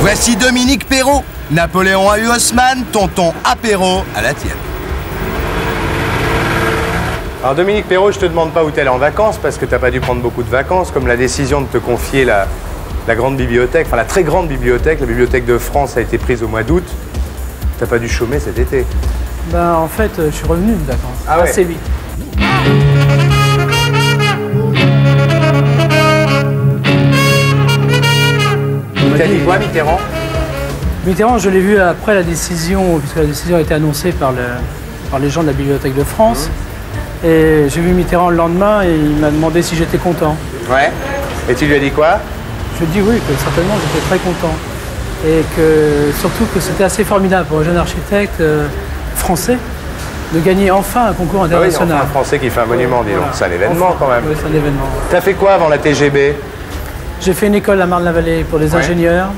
Voici Dominique Perrault. Napoléon a eu Haussmann, tonton apéro à la tienne. Alors Dominique Perrault, je te demande pas où t'es allé en vacances parce que t'as pas dû prendre beaucoup de vacances, comme la décision de te confier la grande bibliothèque, enfin la très grande bibliothèque, la Bibliothèque de France a été prise au mois d'août. T'as pas dû chômer cet été. Ben en fait, je suis revenu de vacances, assez vite. T'as dit quoi, Mitterrand? Mitterrand, je l'ai vu après la décision, puisque la décision a été annoncée par les gens de la Bibliothèque de France. Et j'ai vu Mitterrand le lendemain et il m'a demandé si j'étais content. Ouais. Et tu lui as dit quoi? Je lui ai dit oui, que certainement j'étais très content. Et que surtout que c'était assez formidable pour un jeune architecte français de gagner enfin un concours international. Oui, enfin, un Français qui fait un monument, dis donc. Voilà. C'est un événement quand même. Oui, c'est un événement. T'as fait quoi avant la TGB? J'ai fait une école à Marne-la-Vallée pour les ingénieurs,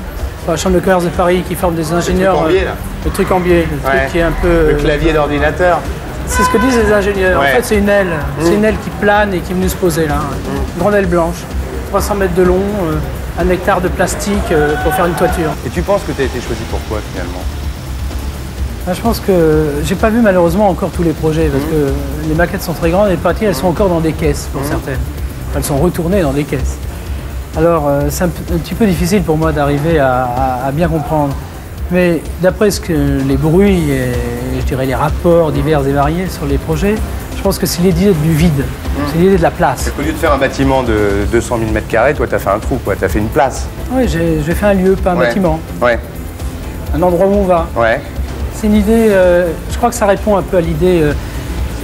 pour la Chambre de commerce de Paris qui forme des ingénieurs. Le truc en biais, le truc qui est un peu... Le clavier d'ordinateur. C'est ce que disent les ingénieurs. En fait, c'est une aile. C'est une aile qui plane et qui est venue se poser là. Une grande aile blanche. 300 mètres de long, 1 hectare de plastique pour faire une toiture. Et tu penses que tu as été choisi pourquoi finalement? Je pense que j'ai pas vu malheureusement encore tous les projets parce que les maquettes sont très grandes et les parties elles sont encore dans des caisses pour certaines. Elles sont retournées dans des caisses. Alors c'est un petit peu difficile pour moi d'arriver à bien comprendre. Mais d'après les bruits et je dirais les rapports divers et variés sur les projets, je pense que c'est l'idée du vide, c'est l'idée de la place. Au lieu de faire un bâtiment de 200 000 m², toi tu as fait un trou, tu as fait une place. Oui, j'ai fait un lieu, pas un bâtiment. Ouais. Un endroit où on va. Ouais. C'est une idée, je crois que ça répond un peu à l'idée.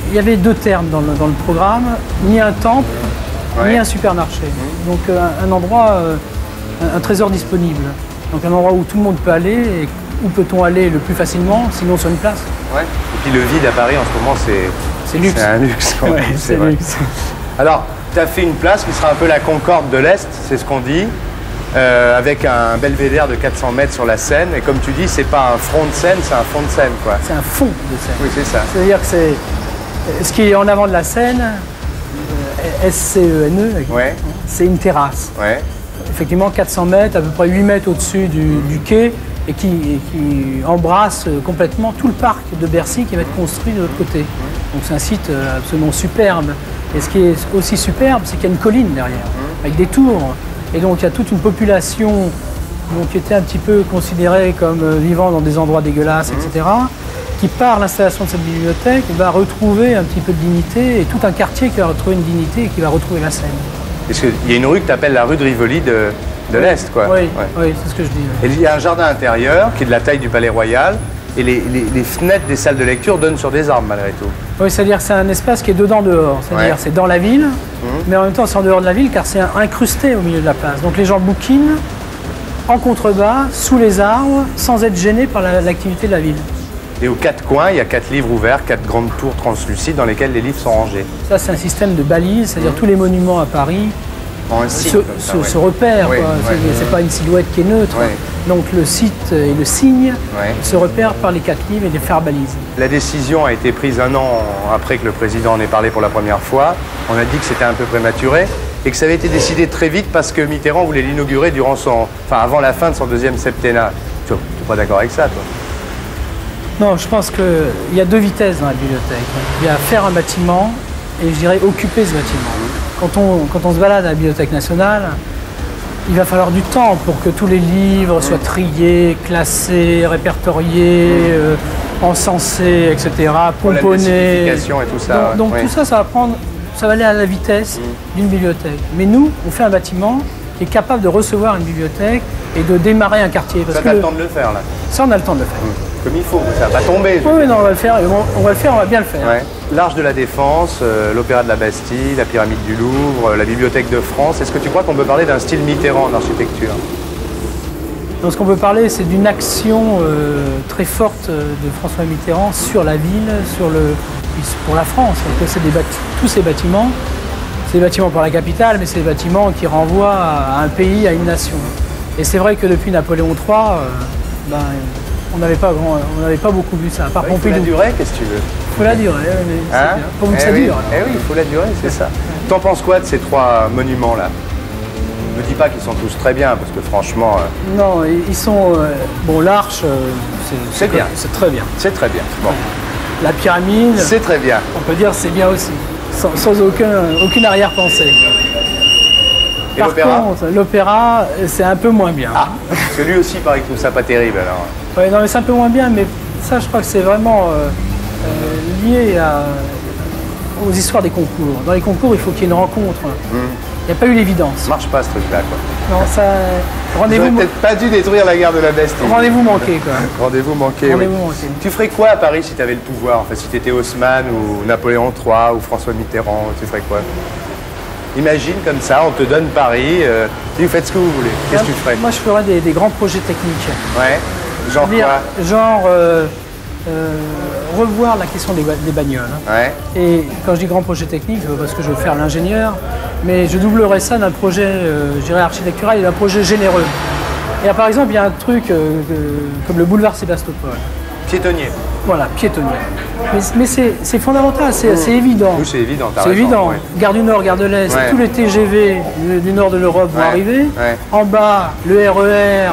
Il y avait 2 termes dans le programme, ni un temple, ni un supermarché. Donc un endroit, un trésor disponible. Donc un endroit où tout le monde peut aller et où peut-on aller le plus facilement, sinon sur une place. Ouais. Et puis le vide à Paris en ce moment, c'est luxe. C'est un luxe. Ouais, c'est luxe. Alors, tu as fait une place qui sera un peu la Concorde de l'Est, c'est ce qu'on dit, avec un belvédère de 400 mètres sur la Seine. Et comme tu dis, c'est pas un front de Seine, c'est un fond de Seine, quoi. C'est un fond de Seine. Oui, c'est ça. C'est-à-dire que c'est ce qui est en avant de la Seine, SCENE, c'est une terrasse. Ouais. Effectivement, 400 mètres, à peu près 8 mètres au-dessus du quai, et qui embrasse complètement tout le parc de Bercy qui va être construit de l'autre côté. Donc c'est un site absolument superbe. Et ce qui est aussi superbe, c'est qu'il y a une colline derrière, avec des tours. Et donc il y a toute une population qui était un petit peu considérée comme vivant dans des endroits dégueulasses, etc., qui par l'installation de cette bibliothèque va retrouver un petit peu de dignité, et tout un quartier qui va retrouver une dignité et qui va retrouver la Seine. Parce qu'il y a une rue que tu appelles la rue de Rivoli de l'Est, quoi. Oui, oui, c'est ce que je dis. Et il y a un jardin intérieur qui est de la taille du Palais Royal, et les fenêtres des salles de lecture donnent sur des arbres, malgré tout. Oui, c'est-à-dire que c'est un espace qui est dedans-dehors. C'est-à-dire c'est dans la ville, mais en même temps c'est en dehors de la ville, car c'est incrusté au milieu de la place. Donc les gens bouquinent en contrebas, sous les arbres, sans être gênés par l'activité de la ville. Et aux 4 coins, il y a 4 livres ouverts, 4 grandes tours translucides dans lesquelles les livres sont rangés. Ça, c'est un système de balises, c'est-à-dire tous les monuments à Paris se repèrent. C'est pas une silhouette qui est neutre. Donc le site et le signe se repèrent par les 4 livres et les fer balises. La décision a été prise 1 an après que le président en ait parlé pour la première fois. On a dit que c'était un peu prématuré et que ça avait été décidé très vite parce que Mitterrand voulait l'inaugurer avant la fin de son 2e septennat. Tu n'es pas d'accord avec ça, toi? Non, je pense qu'il y a 2 vitesses dans la bibliothèque. Il y a faire un bâtiment et je dirais occuper ce bâtiment. Quand on se balade à la Bibliothèque nationale, il va falloir du temps pour que tous les livres soient triés, classés, répertoriés, encensés, etc., pomponnés. La et tout ça. Donc tout ça, ça va aller à la vitesse d'une bibliothèque. Mais nous, on fait un bâtiment qui est capable de recevoir une bibliothèque et de démarrer un quartier. Ça, t'as le temps de le faire, là? Ça, on a le temps de le faire. Comme il faut, ça va pas tomber. Oui, non, on va le faire, on va bien le faire. Ouais. L'Arche de la Défense, l'Opéra de la Bastille, la Pyramide du Louvre, la Bibliothèque de France. Est-ce que tu crois qu'on peut parler d'un style Mitterrand en architecture? Donc, ce qu'on peut parler, c'est d'une action très forte de François Mitterrand sur la ville, pour la France. Tous ces bâtiments, c'est des bâtiments pour la capitale, mais c'est des bâtiments qui renvoient à un pays, à une nation. Et c'est vrai que depuis Napoléon III, on n'avait pas beaucoup vu ça, à part Pompidou. Il faut la durée, qu'est-ce que tu veux? Il faut la durée, mais c'est bien. Pour que ça dure. Eh oui, il faut la durée, c'est ça. T'en penses quoi de ces 3 monuments-là? Me dis pas qu'ils sont tous très bien, parce que franchement... Non, ils sont... bon, l'Arche, c'est bien. C'est très bien. C'est très bien. Bon. La pyramide... C'est très bien. On peut dire c'est bien aussi, sans aucune arrière-pensée. Et l'opéra ? Par contre, l'opéra, c'est un peu moins bien. Ah, parce que lui aussi, il paraît qu'il trouve ça pas terrible, alors. Ouais, non, mais c'est un peu moins bien, mais ça, je crois que c'est vraiment lié aux histoires des concours. Dans les concours, il faut qu'il y ait une rencontre. Il n'y a pas eu l'évidence. Ça marche pas, ce truc-là, quoi. Non, ça... Rendez-vous... Vous n'auriez peut-être pas dû détruire la gare de la Bastille. Rendez-vous manqué, quoi. Rendez-vous manqué, oui. Tu ferais quoi à Paris si tu avais le pouvoir? Enfin, si tu étais Haussmann ou Napoléon III ou François Mitterrand, tu ferais quoi? Imagine comme ça, on te donne Paris, et vous faites ce que vous voulez. Qu'est-ce que tu ferais? Moi, je ferais des grands projets techniques. Ouais. Genre quoi? Genre revoir la question des bagnoles. Ouais. Et quand je dis grand projet technique, c'est parce que je veux faire l'ingénieur, mais je doublerais ça d'un projet, je dirais, architectural et d'un projet généreux. Et là, par exemple, il y a un truc comme le boulevard Sébastopol. Piétonnier. Voilà, piétonnier. Mais c'est fondamental, c'est évident. Oui, c'est évident, t'as raison. C'est évident. Ouais. Gare du Nord, Gare de l'Est, tous les TGV du nord de l'Europe vont arriver. Ouais. En bas, le RER,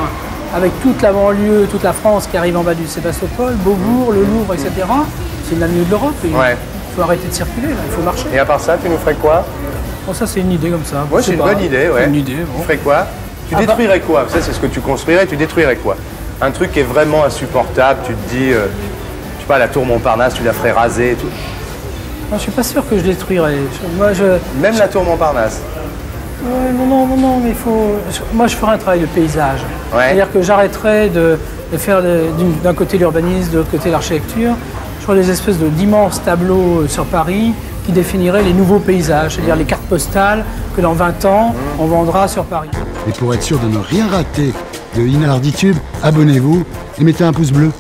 avec toute la banlieue, toute la France qui arrive en bas du Sébastopol, Beaubourg, le Louvre, etc. C'est une avenue de l'Europe. Il faut arrêter de circuler, là, il faut marcher. Et à part ça, tu nous ferais quoi? Bon, ça, c'est une idée comme ça. Ouais, c'est une bonne idée, ouais. Une idée, bon. Tu ferais quoi? Tu détruirais quoi? Ça, c'est ce que tu construirais, tu détruirais quoi? Un truc qui est vraiment insupportable, tu te dis, je sais pas, la tour Montparnasse, tu la ferais raser et tout. Non, je suis pas sûr que je détruirais. Même la tour Montparnasse? Ouais, non, mais il faut... Moi, je ferais un travail de paysage. Ouais. C'est-à-dire que j'arrêterais de faire d'un côté l'urbanisme, de l'autre côté l'architecture. Je ferais des espèces d'immenses tableaux sur Paris qui définiraient les nouveaux paysages, c'est-à-dire les cartes postales que dans 20 ans, on vendra sur Paris. Et pour être sûr de ne rien rater de Inarditube, abonnez-vous et mettez un pouce bleu.